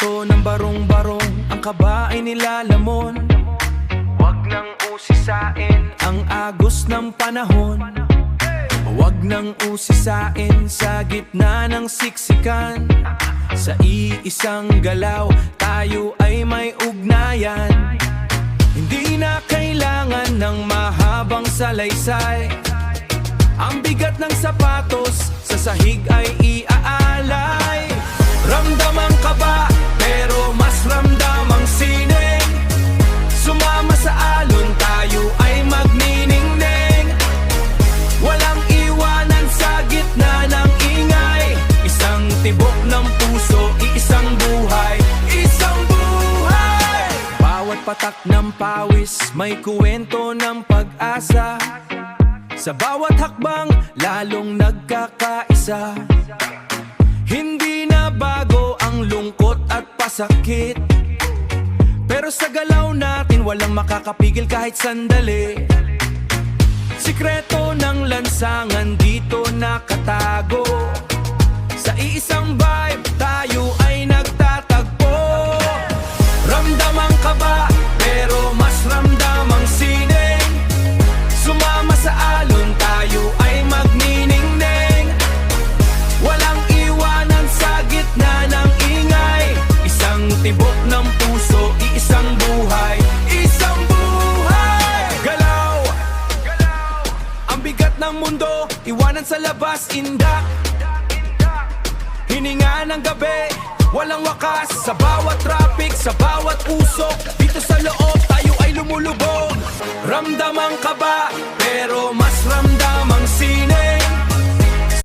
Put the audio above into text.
kwento ng barong-barong, ang kaba ay nilalamon. Huwag nang usisain ang agos ng panahon. Huwag nang usisain sa gitna ng siksikan. Sa iisang galaw, tayo ay may ugnayan. Hindi na kailangan ng mahabang salaysay. Ang bigat ng sapatos sa sahig ay iaalay. Ramdam ang kaba, pero mas ramdam ang sining. Sumama sa alon, tayo ay magniningning. Walang iwanan sa gitna ng ingay. Isang tibok ng puso, iisang buhay, isang buhay. Bawat patak ng pawis, may kuwento ng pag-asa. Sa bawat hakbang, lalong nagkakaisa. Hindi na bago ang lungkot at pasakit, pero sa galaw natin walang makakapigil kahit sandali. Sikreto ng lansangan dito nakatago. Sa iisang vibe, tayo ay nagtatagpo. Ramdam ang kaba, pero mas ramdam ang sining. Sumama sa alon, tayo ay magniningning. Walang iwanan sa gitna ng ingay. Isang tibok ng puso, iisang buhay, isang buhay. Galaw, ang bigat ng mundo, iwanan sa labas, indak. Hininga ng gabi, walang wakas. Sa bawat traffic, sa bawat usok, dito sa loob tayo ay lumulubog. Ramdam ang kaba, pero mas